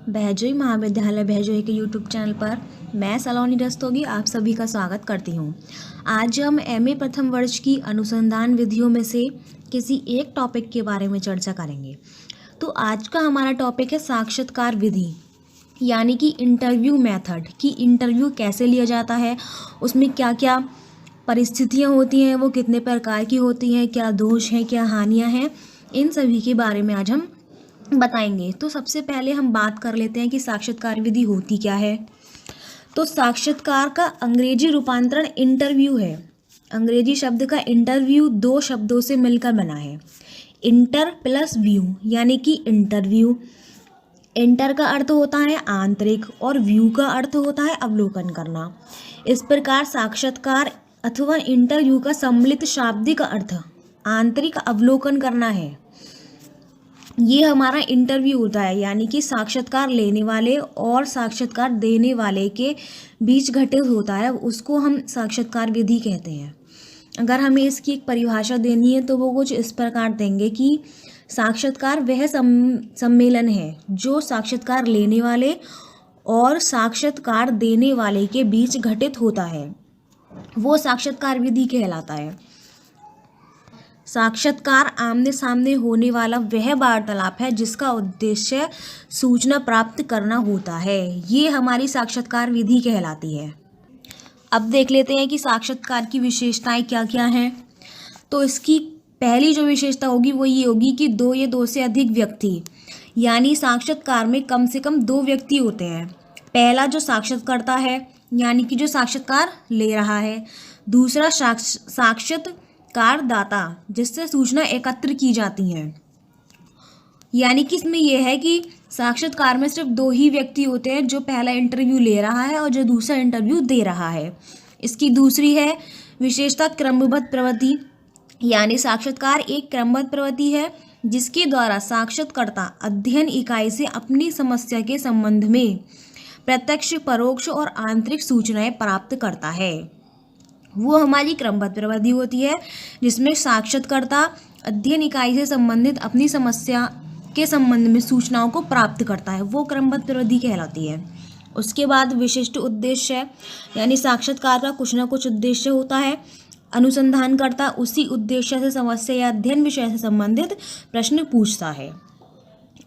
बहजोई महाविद्यालय बहजोई के YouTube channel पर मैं सलोनी रस्तोगी आप सभी का स्वागत करती हूँ। आज हम एमए प्रथम वर्ष की अनुसंधान विधियों में से किसी एक टॉपिक के बारे में चर्चा करेंगे। तो आज का हमारा टॉपिक है साक्षात्कार विधि, यानी कि इंटरव्यू मेथड, कि इंटरव्यू कैसे लिया जाता है, उसमें क्या क्या परिस्थितियाँ होती हैं, वो कितने प्रकार की होती हैं, क्या दोष हैं, क्या हानियाँ हैं, इन सभी के बारे में आज हम बताएंगे। तो सबसे पहले हम बात कर लेते हैं कि साक्षात्कार विधि होती क्या है। तो साक्षात्कार का अंग्रेजी रूपांतरण इंटरव्यू है। अंग्रेजी शब्द का इंटरव्यू दो शब्दों से मिलकर बना है, इंटर प्लस व्यू, यानी कि इंटरव्यू। इंटर का अर्थ होता है आंतरिक और व्यू का अर्थ होता है अवलोकन करना। इस प्रकार साक्षात्कार अथवा इंटरव्यू का सम्मिलित शाब्दिक अर्थ आंतरिक अवलोकन करना है। ये हमारा इंटरव्यू होता है, यानी कि साक्षात्कार लेने वाले और साक्षात्कार देने वाले के बीच घटित होता है, उसको हम साक्षात्कार विधि कहते हैं। अगर हमें इसकी एक परिभाषा देनी है तो वो कुछ इस प्रकार देंगे कि साक्षात्कार वह सम्मेलन है जो साक्षात्कार लेने वाले और साक्षात्कार देने वाले के बीच घटित होता है, वो साक्षात्कार विधि कहलाता है। साक्षात्कार आमने सामने होने वाला वह वार्तालाप है जिसका उद्देश्य सूचना प्राप्त करना होता है, ये हमारी साक्षात्कार विधि कहलाती है। अब देख लेते हैं कि साक्षात्कार की विशेषताएं क्या क्या हैं। तो इसकी पहली जो विशेषता होगी वो ये होगी कि दो या दो से अधिक व्यक्ति, यानी साक्षात्कार में कम से कम दो व्यक्ति होते हैं। पहला जो साक्षात्कारता है, यानी कि जो साक्षात्कार ले रहा है। दूसरा साक्षात्कार दाता, जिससे सूचना एकत्र की जाती है। यानी कि इसमें यह है कि साक्षात्कार में सिर्फ दो ही व्यक्ति होते हैं, जो पहला इंटरव्यू ले रहा है और जो दूसरा इंटरव्यू दे रहा है। इसकी दूसरी है विशेषता क्रमबद्ध प्रवृत्ति, यानी साक्षात्कार एक क्रमबद्ध प्रवृत्ति है जिसके द्वारा साक्षात्कारता अध्ययन इकाई से अपनी समस्या के संबंध में प्रत्यक्ष, परोक्ष और आंतरिक सूचनाएं प्राप्त करता है। वो हमारी क्रमबद्ध प्रवृत्ति होती है जिसमें साक्षात्कारता अध्ययन इकाई से संबंधित अपनी समस्या के संबंध में सूचनाओं को प्राप्त करता है, वो क्रमबद्ध प्रवृत्ति कहलाती है। उसके बाद विशिष्ट उद्देश्य, यानी साक्षात्कार का कुछ ना कुछ उद्देश्य होता है। अनुसंधानकर्ता उसी उद्देश्य से समस्या या अध्ययन विषय से संबंधित प्रश्न पूछता है।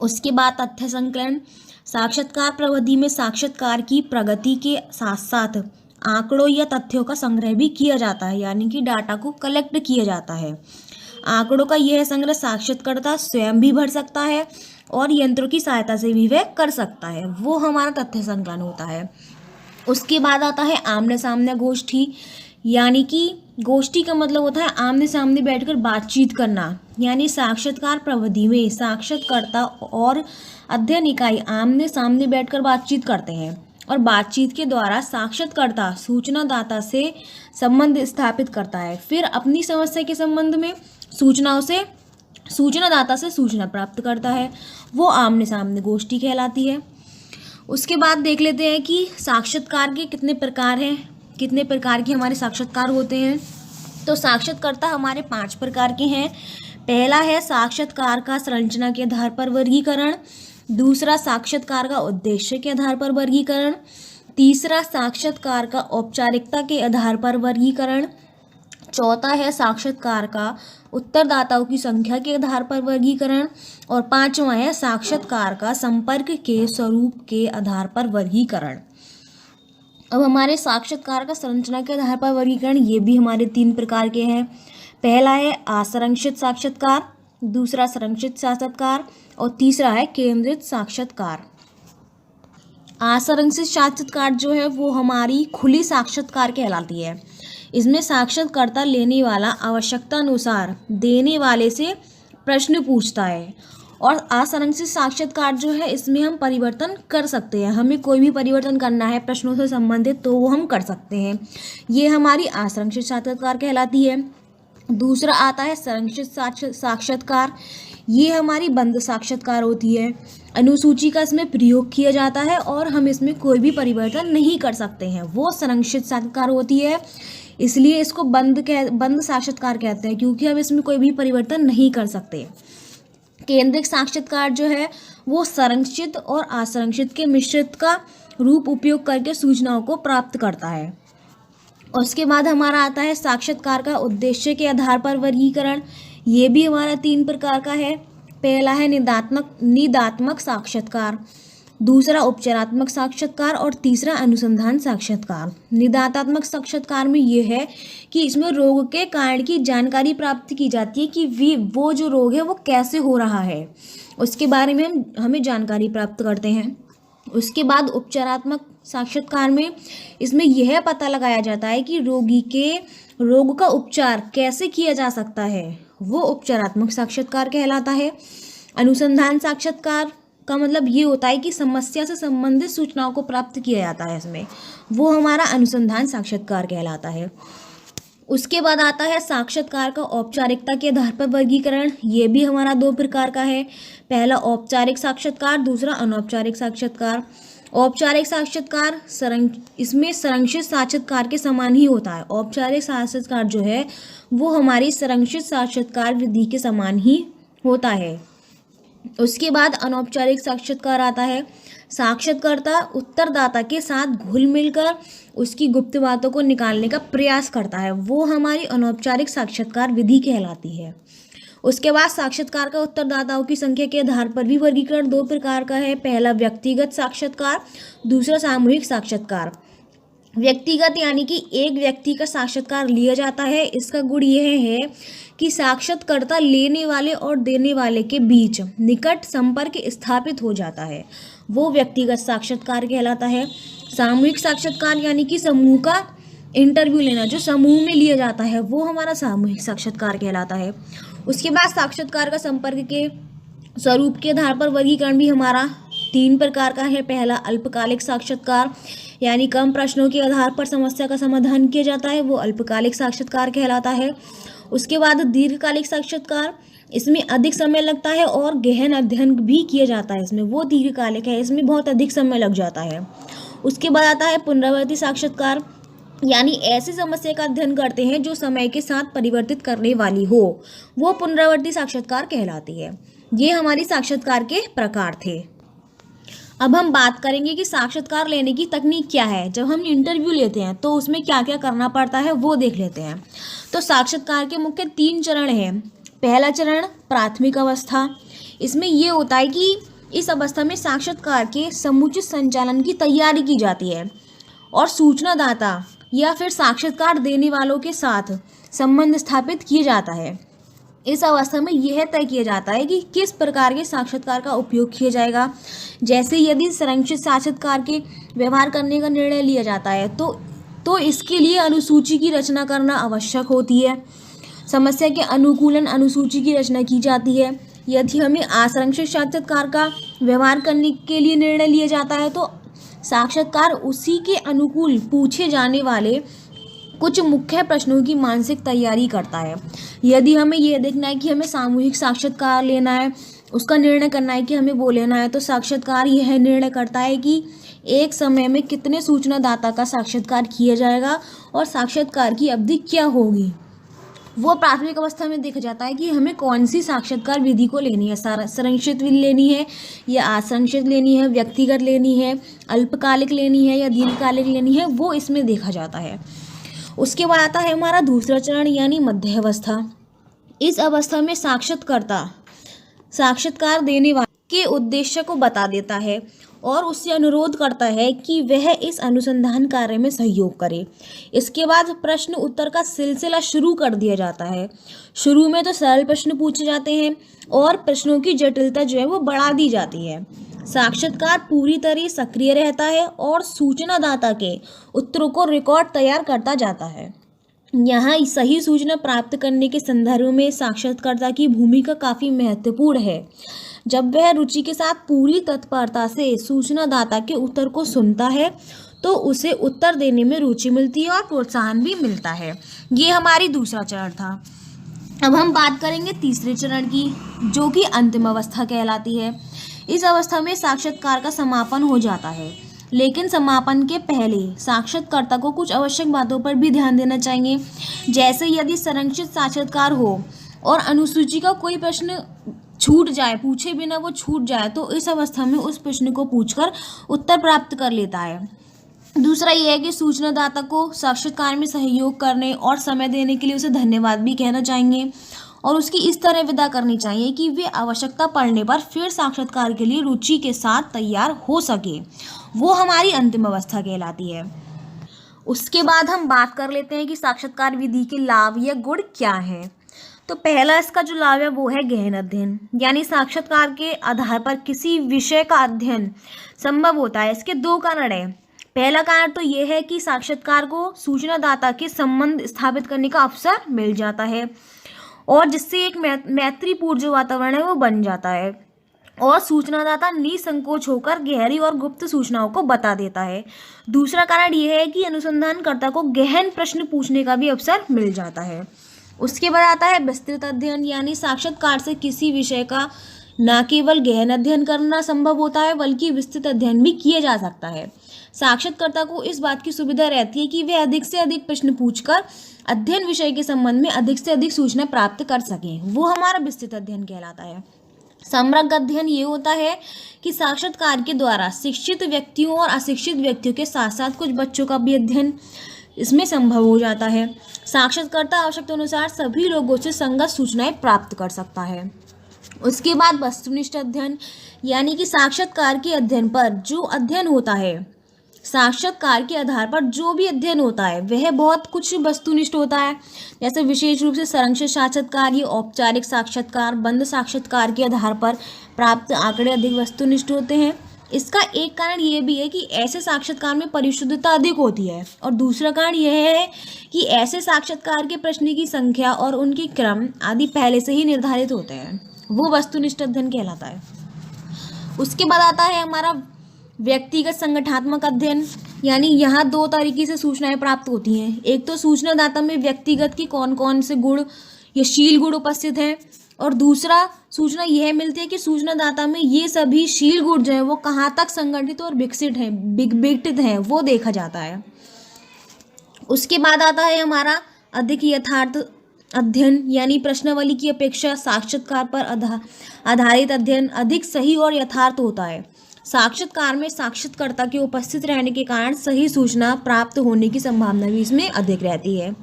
उसके बाद तथ्य संकलन, साक्षात्कार प्रविधि में साक्षात्कार की प्रगति के साथ साथ आंकड़ों या तथ्यों का संग्रह भी किया जाता है, यानी कि डाटा को कलेक्ट किया जाता है। आंकड़ों का यह संग्रह साक्षात्कारता स्वयं भी भर सकता है और यंत्रों की सहायता से भी वह कर सकता है, वो हमारा तथ्य संकलन होता है। उसके बाद आता है आमने सामने गोष्ठी, यानी कि गोष्ठी का मतलब होता है आमने सामने बैठकर बातचीत करना। यानी साक्षात्कार प्रविधि में साक्षात्कारता और अध्ययन इकाई आमने सामने बैठकर बातचीत करते हैं और बातचीत के द्वारा साक्षात्कारता सूचनादाता से संबंध स्थापित करता है, फिर अपनी समस्या के संबंध में सूचनादाता से सूचना प्राप्त करता है, वो आमने सामने गोष्ठी कहलाती है। उसके बाद देख लेते हैं कि साक्षात्कार के कितने प्रकार हैं, कितने प्रकार के हमारे साक्षात्कार होते हैं। तो साक्षात्कारता हमारे 5 प्रकार के हैं। पहला है साक्षात्कार का संरचना के आधार पर वर्गीकरण। दूसरा साक्षात्कार का उद्देश्य के आधार पर वर्गीकरण। तीसरा साक्षात्कार का औपचारिकता के आधार पर वर्गीकरण। चौथा है साक्षात्कार का उत्तरदाताओं की संख्या के आधार पर वर्गीकरण। और पांचवा है साक्षात्कार का संपर्क के स्वरूप के आधार पर वर्गीकरण। अब हमारे साक्षात्कार का संरचना के आधार पर वर्गीकरण, ये भी हमारे 3 प्रकार के हैं। पहला है असंरक्षित साक्षात्कार, दूसरा संरक्षित साक्षात्कार और तीसरा है केंद्रित साक्षात्कार। असंरक्षित साक्षात्कार जो है वो हमारी खुली साक्षात्कार कहलाती है। इसमें साक्षात्कारता लेने वाला आवश्यकता अनुसार देने वाले से प्रश्न पूछता है। और असंरक्षित साक्षात्कार जो है इसमें हम परिवर्तन कर सकते हैं, हमें कोई भी परिवर्तन करना है प्रश्नों से संबंधित तो वो हम कर सकते हैं, ये हमारी असंरक्षित साक्षात्कार कहलाती है। दूसरा आता है संरक्षित साक्षात्कार, ये हमारी बंद साक्षात्कार होती है। अनुसूची का इसमें प्रयोग किया जाता है और हम इसमें कोई भी परिवर्तन नहीं कर सकते हैं, वो संरक्षित साक्षात्कार होती है। इसलिए इसको बंद साक्षात्कार कहते हैं, क्योंकि हम इसमें कोई भी परिवर्तन नहीं कर सकते। केंद्रित साक्षात्कार जो है वो संरक्षित और असंरक्षित के मिश्रित का रूप उपयोग करके सूचनाओं को प्राप्त करता है। उसके बाद हमारा आता है साक्षात्कार का उद्देश्य के आधार पर वर्गीकरण। ये भी हमारा 3 प्रकार का है। पहला है निदात्मक साक्षात्कार, दूसरा उपचारात्मक साक्षात्कार और तीसरा अनुसंधान साक्षात्कार। निदात्मक साक्षात्कार में ये है कि इसमें रोग के कारण की जानकारी प्राप्त की जाती है कि वो जो रोग है वो कैसे हो रहा है, उसके बारे में हमें जानकारी प्राप्त करते हैं। उसके बाद उपचारात्मक साक्षात्कार में इसमें यह पता लगाया जाता है कि रोगी के रोग का उपचार कैसे किया जा सकता है, वो उपचारात्मक साक्षात्कार कहलाता है। अनुसंधान साक्षात्कार का मतलब ये होता है कि समस्या से संबंधित सूचनाओं को प्राप्त किया जाता है इसमें, वो हमारा अनुसंधान साक्षात्कार कहलाता है। उसके बाद आता है साक्षात्कार का औपचारिकता के आधार पर वर्गीकरण। ये भी हमारा 2 प्रकार का है। पहला औपचारिक साक्षात्कार, दूसरा अनौपचारिक साक्षात्कार। औपचारिक साक्षात्कार इसमें संरक्षित साक्षात्कार के समान ही होता है। औपचारिक साक्षात्कार जो है वो हमारी संरक्षित साक्षात्कार विधि के समान ही होता है। उसके बाद अनौपचारिक साक्षात्कार आता है। साक्षात्कारता उत्तरदाता के साथ घुल मिलकर उसकी गुप्त बातों को निकालने का प्रयास करता है, वो हमारी अनौपचारिक साक्षात्कार विधि कहलाती है। उसके बाद साक्षात्कार का उत्तरदाताओं की संख्या के आधार पर भी वर्गीकरण 2 प्रकार का है। पहला व्यक्तिगत साक्षात्कार, दूसरा सामूहिक साक्षात्कार। व्यक्तिगत यानी कि एक व्यक्ति का साक्षात्कार लिया जाता है। इसका गुण यह है कि साक्षात्कारता लेने वाले और देने वाले के बीच निकट संपर्क स्थापित हो जाता है, वो व्यक्तिगत साक्षात्कार कहलाता है। सामूहिक साक्षात्कार यानी कि समूह का इंटरव्यू लेना जो समूह में लिया जाता है, वो हमारा सामूहिक साक्षात्कार कहलाता है। उसके बाद साक्षात्कार का संपर्क के स्वरूप के आधार पर वर्गीकरण भी हमारा 3 प्रकार का है। पहला अल्पकालिक साक्षात्कार यानी कम प्रश्नों के आधार पर समस्या का समाधान किया जाता है, वो अल्पकालिक साक्षात्कार कहलाता है। उसके बाद दीर्घकालिक साक्षात्कार, इसमें अधिक समय लगता है और गहन अध्ययन भी किया जाता है इसमें, वो दीर्घकालिक है, इसमें बहुत अधिक समय लग जाता है। उसके बाद आता है पुनरावर्ती साक्षात्कार, यानी ऐसी समस्या का अध्ययन करते हैं जो समय के साथ परिवर्तित करने वाली हो, वो पुनरावर्ती साक्षात्कार कहलाती है। ये हमारी साक्षात्कार के प्रकार थे। अब हम बात करेंगे कि साक्षात्कार लेने की तकनीक क्या है। जब हम इंटरव्यू लेते हैं तो उसमें क्या क्या करना पड़ता है वो देख लेते हैं। तो साक्षात्कार के मुख्य 3 चरण हैं। पहला चरण प्राथमिक अवस्था, इसमें ये होता है कि इस अवस्था में साक्षात्कार के समुचित संचालन की तैयारी की जाती है और सूचनादाता या फिर साक्षात्कार देने वालों के साथ संबंध स्थापित किया जाता है। इस अवस्था में यह तय किया जाता है कि किस प्रकार के साक्षात्कार का उपयोग किया जाएगा। जैसे यदि संरक्षित साक्षात्कार के व्यवहार करने का निर्णय लिया जाता है तो इसके लिए अनुसूची की रचना करना आवश्यक होती है। समस्या के अनुकूलन अनुसूची की रचना की जाती है। यदि हमें असंरक्षित साक्षात्कार का व्यवहार करने के लिए निर्णय लिया जाता है तो साक्षात्कार उसी के अनुकूल पूछे जाने वाले कुछ मुख्य प्रश्नों की मानसिक तैयारी करता है। यदि हमें यह देखना है कि हमें सामूहिक साक्षात्कार लेना है, उसका निर्णय करना है कि हमें वो लेना है, तो साक्षात्कार यह निर्णय करता है कि एक समय में कितने सूचनादाता का साक्षात्कार किया जाएगा और साक्षात्कार की अवधि क्या होगी। वो प्राथमिक अवस्था में देखा जाता है कि हमें कौन सी साक्षात्कार विधि को लेनी है, संरक्षित लेनी है या असंरक्षित लेनी है, व्यक्तिगत लेनी है, अल्पकालिक लेनी है या दीर्घकालिक लेनी है, वो इसमें देखा जाता है। उसके बाद आता है हमारा दूसरा चरण यानी मध्य अवस्था। इस अवस्था में साक्षात्कारता साक्षात्कार देने वाले के उद्देश्य को बता देता है और उससे अनुरोध करता है कि वह इस अनुसंधान कार्य में सहयोग करे। इसके बाद प्रश्न उत्तर का सिलसिला शुरू कर दिया जाता है। शुरू में तो सरल प्रश्न पूछे जाते हैं और प्रश्नों की जटिलता जो है वो बढ़ा दी जाती है। साक्षात्कार पूरी तरह सक्रिय रहता है और सूचनादाता के उत्तरों को रिकॉर्ड तैयार करता जाता है। यहाँ सही सूचना प्राप्त करने के संदर्भ में साक्षात्कारता की भूमिका काफ़ी महत्वपूर्ण है। जब वह रुचि के साथ पूरी तत्परता से सूचनादाता के उत्तर को सुनता है तो उसे उत्तर देने में रुचि मिलती है और प्रोत्साहन भी मिलता है। ये हमारी दूसरा चरण था। अब हम बात करेंगे तीसरे चरण की, जो कि अंतिम अवस्था कहलाती है। इस अवस्था में साक्षात्कार का समापन हो जाता है, लेकिन समापन के पहले साक्षात्कारता को कुछ आवश्यक बातों पर भी ध्यान देना चाहिए। जैसे यदि संरक्षित साक्षात्कार हो और अनुसूची का कोई प्रश्न छूट जाए, पूछे बिना वो छूट जाए, तो इस अवस्था में उस प्रश्न को पूछकर उत्तर प्राप्त कर लेता है। दूसरा ये है कि सूचनादाता को साक्षात्कार में सहयोग करने और समय देने के लिए उसे धन्यवाद भी कहना चाहिए और उसकी इस तरह विदा करनी चाहिए कि वे आवश्यकता पड़ने पर फिर साक्षात्कार के लिए रुचि के साथ तैयार हो सके। वो हमारी अंतिम अवस्था कहलाती है। उसके बाद हम बात कर लेते हैं कि साक्षात्कार विधि के लाभ या गुण क्या हैं। तो पहला इसका जो लाभ है वो है गहन अध्ययन, यानी साक्षात्कार के आधार पर किसी विषय का अध्ययन संभव होता है। इसके दो कारण हैं। पहला कारण तो ये है कि साक्षात्कार को सूचनादाता के संबंध स्थापित करने का अवसर मिल जाता है और जिससे एक मैत्रीपूर्ण जो वातावरण है वो बन जाता है और सूचनादाता निसंकोच होकर गहरी और गुप्त सूचनाओं को बता देता है। दूसरा कारण यह है कि अनुसंधानकर्ता को गहन प्रश्न पूछने का भी अवसर मिल जाता है। उसके बाद आता है विस्तृत अध्ययन, यानी साक्षात्कार से किसी विषय का न केवल गहन अध्ययन करना संभव होता है बल्कि विस्तृत अध्ययन भी किया जा सकता है। साक्षात्कर्ता को इस बात की सुविधा रहती है कि वे अधिक से अधिक प्रश्न पूछकर अध्ययन विषय के संबंध में अधिक से अधिक सूचना प्राप्त कर सकें। वो हमारा विस्तृत अध्ययन कहलाता है। समग्र अध्ययन ये होता है कि साक्षात्कार के द्वारा शिक्षित व्यक्तियों और अशिक्षित व्यक्तियों के साथ साथ कुछ बच्चों का भी अध्ययन इसमें संभव हो जाता है। साक्षात्कर्ता आवश्यकता अनुसार सभी लोगों से संगत सूचनाएं प्राप्त कर सकता है। उसके बाद वस्तुनिष्ठ अध्ययन, यानी कि साक्षात्कार के अध्ययन पर जो अध्ययन होता है, साक्षात्कार के आधार पर जो भी अध्ययन होता है वह बहुत कुछ वस्तुनिष्ठ होता है। जैसे विशेष रूप से संरक्षित साक्षात्कार, ये औपचारिक साक्षात्कार, बंद साक्षात्कार के आधार पर प्राप्त आंकड़े अधिक वस्तुनिष्ठ होते हैं। इसका एक कारण ये भी है कि ऐसे साक्षात्कार में परिशुद्धता अधिक होती है और दूसरा कारण यह है कि ऐसे साक्षात्कार के प्रश्न की संख्या और उनके क्रम आदि पहले से ही निर्धारित होते हैं। वो वस्तुनिष्ठ अध्ययन कहलाता है। उसके बाद आता है हमारा व्यक्तिगत संगठनात्मक अध्ययन, यानी यहाँ दो तरीके से सूचनाएं प्राप्त होती हैं। एक तो सूचनादाता में व्यक्तिगत की कौन कौन से गुण या शील गुण उपस्थित हैं और दूसरा सूचना यह मिलती है कि सूचनादाता में ये सभी शील गुण जो है वो कहाँ तक संगठित और विकसित हैं वो देखा जाता है। उसके बाद आता है हमारा अधिक यथार्थ अध्ययन, यानी प्रश्नावली की अपेक्षा साक्षात्कार पर आधारित अध्ययन अधिक सही और यथार्थ होता है। साक्षात्कार में साक्षात्कर्ता के उपस्थित रहने के कारण सही सूचना प्राप्त होने की संभावना भी इसमें अधिक रहती है।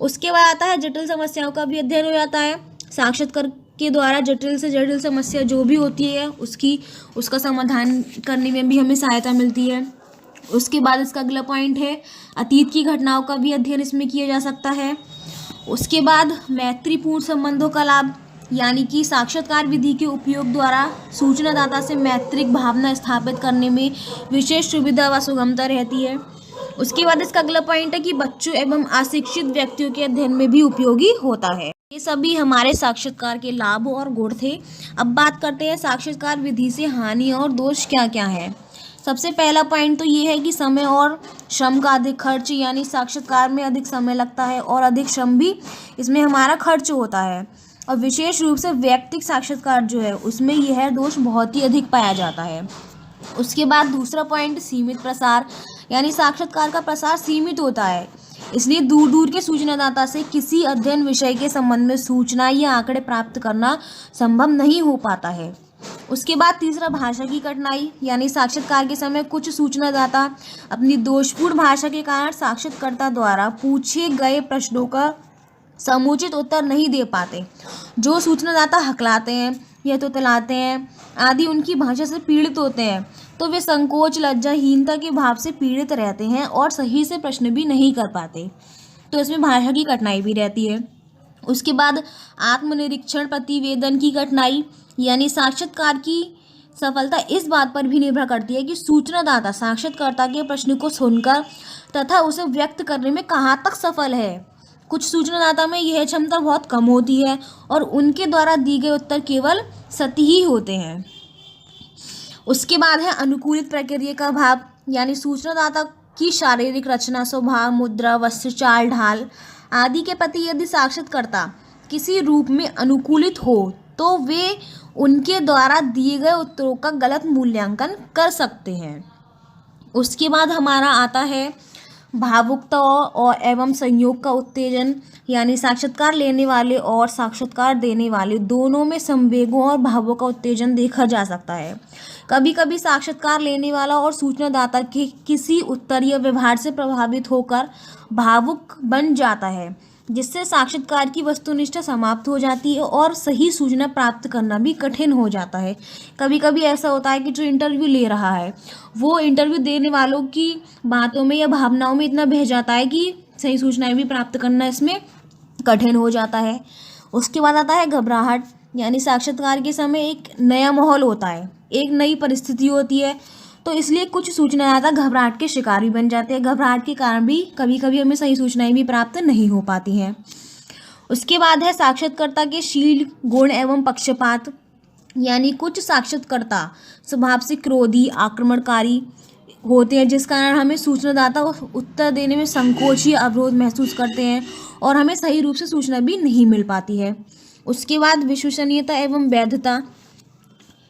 उसके बाद आता है जटिल समस्याओं का भी अध्ययन हो जाता है। साक्षात्कार के द्वारा जटिल से जटिल समस्या जो भी होती है उसका समाधान करने में भी हमें सहायता मिलती है। उसके बाद इसका अगला पॉइंट है अतीत की घटनाओं का भी अध्ययन इसमें किया जा सकता है। उसके बाद मैत्रीपूर्ण संबंधों का लाभ, यानी कि साक्षात्कार विधि के उपयोग द्वारा सूचनादाता से मैत्रिक भावना स्थापित करने में विशेष सुविधा व सुगमता रहती है। उसके बाद इसका अगला पॉइंट है कि बच्चों एवं अशिक्षित व्यक्तियों के अध्ययन में भी उपयोगी होता है। ये सभी हमारे साक्षात्कार के लाभ और गुण थे। अब बात करते हैं साक्षात्कार विधि से हानि और दोष क्या क्या है। सबसे पहला पॉइंट तो ये है कि समय और श्रम का अधिक खर्च, यानी साक्षात्कार में अधिक समय लगता है और अधिक श्रम भी इसमें हमारा खर्च होता है और विशेष रूप से व्यक्तिगत साक्षात्कार जो है उसमें यह दोष बहुत ही अधिक पाया जाता है। उसके बाद दूसरा पॉइंट सीमित प्रसार, यानी साक्षात्कार का प्रसार सीमित होता है, इसलिए दूर दूर के सूचनादाता से किसी अध्ययन विषय के संबंध में सूचना या आंकड़े प्राप्त करना संभव नहीं हो पाता है। उसके बाद तीसरा भाषा की कठिनाई, यानी साक्षात्कार के समय कुछ सूचनादाता अपनी दोषपूर्ण भाषा के कारण साक्षात्कर्ता द्वारा पूछे गए प्रश्नों का समुचित उत्तर नहीं दे पाते। जो सूचनादाता हकलाते हैं या तुतलाते हैं आदि उनकी भाषा से पीड़ित होते हैं तो वे संकोच, लज्जाहीनता के भाव से पीड़ित रहते हैं और सही से प्रश्न भी नहीं कर पाते, तो इसमें भाषा की कठिनाई भी रहती है। उसके बाद आत्मनिरीक्षण प्रतिवेदन की कठिनाई, यानी साक्षात्कार की सफलता इस बात पर भी निर्भर करती है कि सूचनादाता साक्षात्कर्ता के प्रश्न को सुनकर तथा उसे व्यक्त करने में कहाँ तक सफल है। कुछ सूचनादाता में यह क्षमता बहुत कम होती है और उनके द्वारा दी गए उत्तर केवल सत्य ही होते हैं। उसके बाद है अनुकूलित प्रक्रिया का भाव, यानी सूचनादाता की शारीरिक रचना, स्वभाव, मुद्रा, वस्त्र, चाल ढाल आदि के प्रति यदि साक्षात्कर्ता किसी रूप में अनुकूलित हो तो वे उनके द्वारा दिए गए उत्तरों का गलत मूल्यांकन कर सकते हैं। उसके बाद हमारा आता है भावुकता और एवं संयोग का उत्तेजन, यानी साक्षात्कार लेने वाले और साक्षात्कार देने वाले दोनों में संवेगों और भावों का उत्तेजन देखा जा सकता है। कभी कभी साक्षात्कार लेने वाला और सूचनादाता के किसी उत्तर या व्यवहार से प्रभावित होकर भावुक बन जाता है, जिससे साक्षात्कार की वस्तुनिष्ठता समाप्त हो जाती है और सही सूचना प्राप्त करना भी कठिन हो जाता है। कभी कभी ऐसा होता है कि जो इंटरव्यू ले रहा है वो इंटरव्यू देने वालों की बातों में या भावनाओं में इतना बह जाता है कि सही सूचनाएं भी प्राप्त करना इसमें कठिन हो जाता है। उसके बाद आता है घबराहट, यानी साक्षात्कार के समय एक नया माहौल होता है, एक नई परिस्थिति होती है, तो इसलिए कुछ सूचनादाता घबराहट के शिकार भी बन जाते हैं। घबराहट के कारण भी कभी कभी हमें सही सूचनाएं भी प्राप्त नहीं हो पाती हैं। उसके बाद है साक्षात्कारता के शील, गुण एवं पक्षपात, यानी कुछ साक्षात्कारता स्वभाव से क्रोधी, आक्रमणकारी होते हैं, जिस कारण हमें सूचनादाता उत्तर देने में संकोच या अवरोध महसूस करते हैं और हमें सही रूप से सूचना भी नहीं मिल पाती है। उसके बाद विश्वसनीयता एवं वैधता,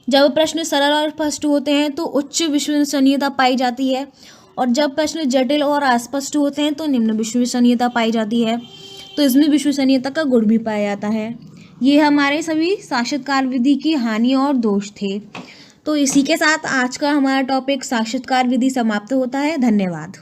जब प्रश्न सरल और स्पष्ट होते हैं तो उच्च विश्वसनीयता पाई जाती है, और जब प्रश्न जटिल और अस्पष्ट होते हैं तो निम्न विश्वसनीयता पाई जाती है। तो इसमें विश्वसनीयता का गुण भी पाया जाता है। ये हमारे सभी साक्षात्कार विधि की हानि और दोष थे। तो इसी के साथ आज का हमारा टॉपिक साक्षात्कार विधि समाप्त होता है। धन्यवाद।